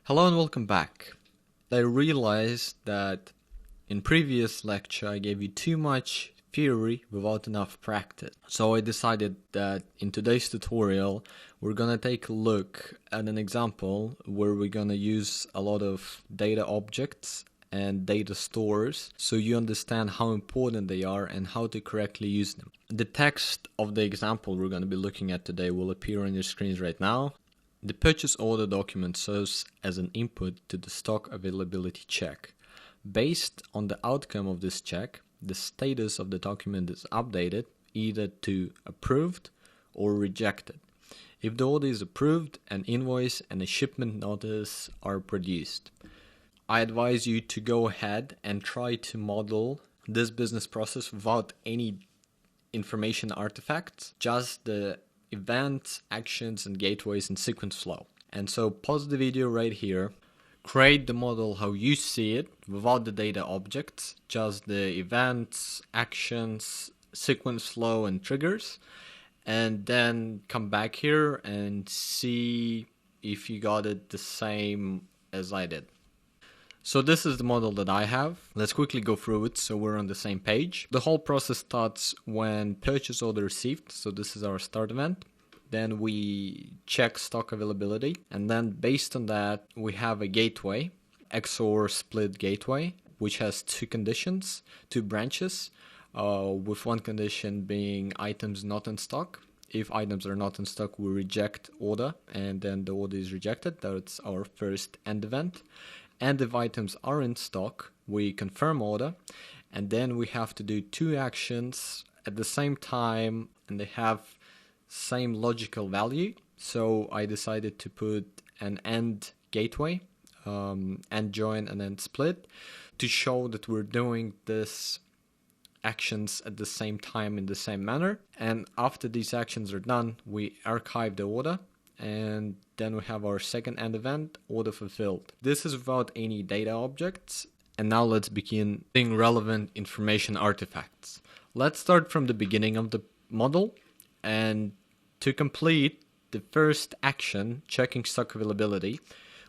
Hello and welcome back. I realized that in previous lecture I gave you too much theory without enough practice. So I decided that in today's tutorial we're gonna take a look at an example where we're gonna use a lot of data objects and data stores so you understand how important they are and how to correctly use them. The text of the example we're going to be looking at today will appear on your screens right now. The purchase order document serves as an input to the stock availability check. Based on the outcome of this check, the status of the document is updated either to approved or rejected. If the order is approved, an invoice and a shipment notice are produced. I advise you to go ahead and try to model this business process without any information artifacts, just the events, actions, and gateways in sequence flow. And so pause the video right here, create the model how you see it without the data objects, just the events, actions, sequence flow, and triggers, and then come back here and see if you got it the same as I did. So this is the model that I have. Let's quickly go through it so we're on the same page. The whole process starts when purchase order received. So this is our start event. Then we check stock availability. And then based on that, we have a gateway, XOR split gateway, which has two conditions, two branches, with one condition being items not in stock. If items are not in stock, we reject order, and then the order is rejected. That's our first end event. And if items are in stock, we confirm order, and then we have to do two actions at the same time, and they have same logical value. So I decided to put an AND gateway, AND join and AND split, to show that we're doing this actions at the same time in the same manner. And after these actions are done, we archive the order. And then we have our second end event, order fulfilled. This is without any data objects. And now let's begin doing relevant information artifacts. Let's start from the beginning of the model. And to complete the first action, checking stock availability,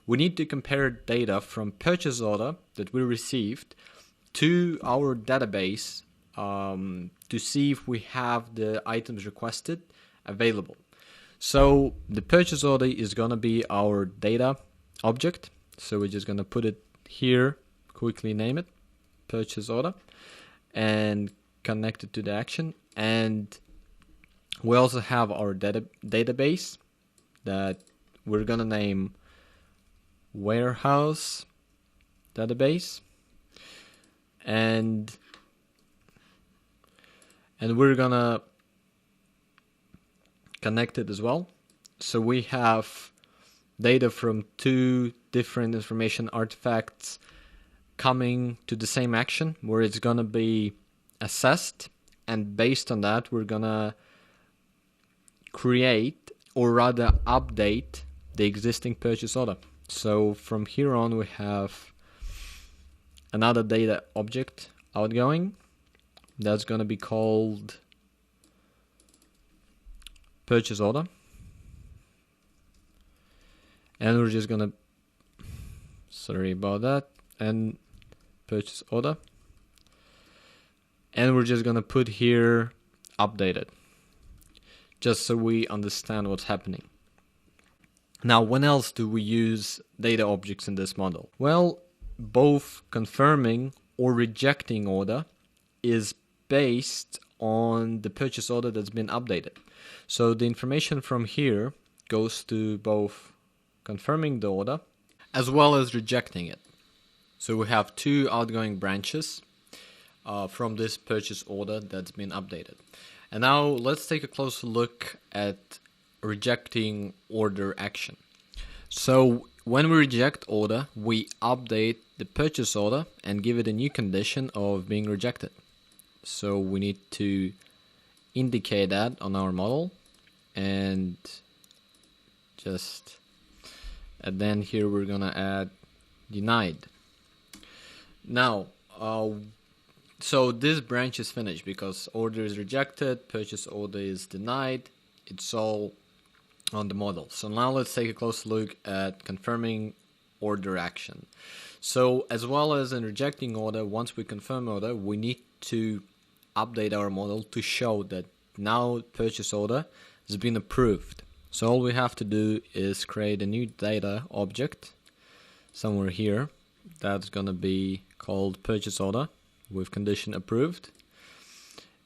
we need to compare data from purchase order that we received to our database to see if we have the items requested available. So the purchase order is going to be our data object. So we're just going to put it here, quickly name it, purchase order, and connect it to the action. And we also have our database that we're going to name warehouse database. And we're going to connected as well. So we have data from two different information artifacts coming to the same action where it's going to be assessed, and based on that we're going to create, or rather update, the existing purchase order. So from here on we have another data object outgoing that's going to be called purchase order, and we're just gonna, sorry about that, and purchase order, and we're just gonna put here updated, just so we understand what's happening. Now, when else do we use data objects in this model? Well, both confirming or rejecting order is based on the purchase order that's been updated. So the information from here goes to both confirming the order as well as rejecting it. So we have two outgoing branches from this purchase order that's been updated. And now let's take a closer look at rejecting order action. So when we reject order, we update the purchase order and give it a new condition of being rejected. So we need to indicate that on our model, and then here we're gonna add denied. Now so this branch is finished because order is rejected, purchase order is denied. It's all on the model. So now let's take a close look at confirming order action. So as well as in rejecting order, once we confirm order, we need to update our model to show that now purchase order has been approved. So all we have to do is create a new data object somewhere here that's gonna be called purchase order with condition approved,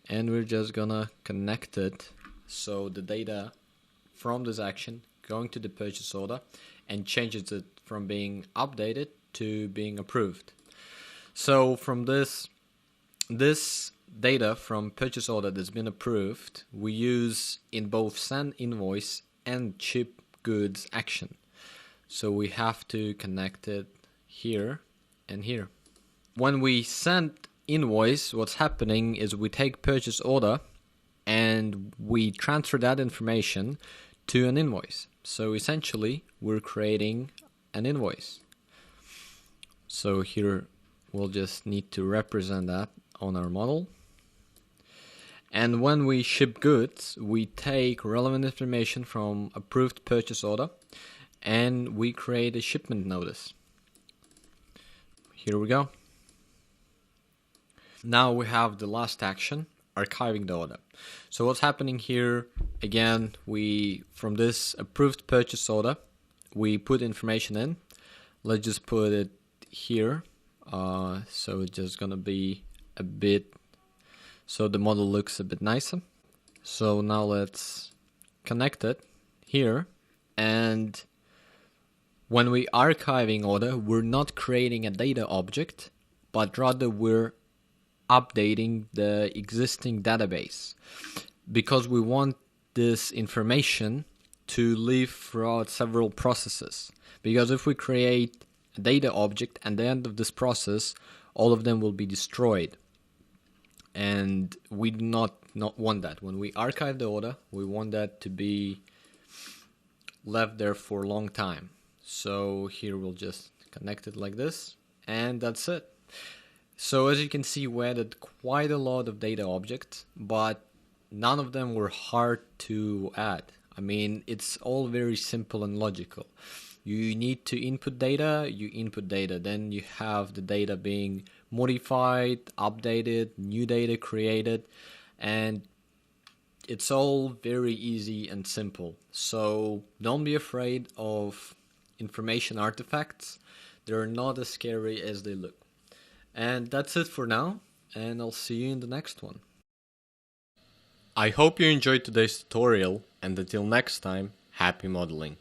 and we're just gonna connect it so the data from this action going to the purchase order and changes it from being updated to being approved. So from this data from purchase order that's been approved, we use in both send invoice and ship goods action. So we have to connect it here and here. When we send invoice, what's happening is we take purchase order and we transfer that information to an invoice. So essentially we're creating an invoice. So here we'll just need to represent that on our model. And when we ship goods, we take relevant information from approved purchase order and we create a shipment notice. Here we go. Now we have the last action, archiving the order. So what's happening here, again, from this approved purchase order, we put information in. Let's just put it here. So it's just gonna be a bit, so the model looks a bit nicer. So now let's connect it here, and when we archiving order, we're not creating a data object, but rather we're updating the existing database, because we want this information to live throughout several processes. Because if we create a data object at the end of this process, all of them will be destroyed. And we do not want that. When we archive the order, we want that to be left there for a long time. So here we'll just connect it like this, and that's it. So as you can see, we added quite a lot of data objects, but none of them were hard to add. I mean, it's all very simple and logical. You need to input data, then you have the data being modified, updated, new data created, and it's all very easy and simple. So don't be afraid of information artifacts. They're not as scary as they look. And that's it for now, and I'll see you in the next one. I hope you enjoyed today's tutorial, and until next time, happy modeling.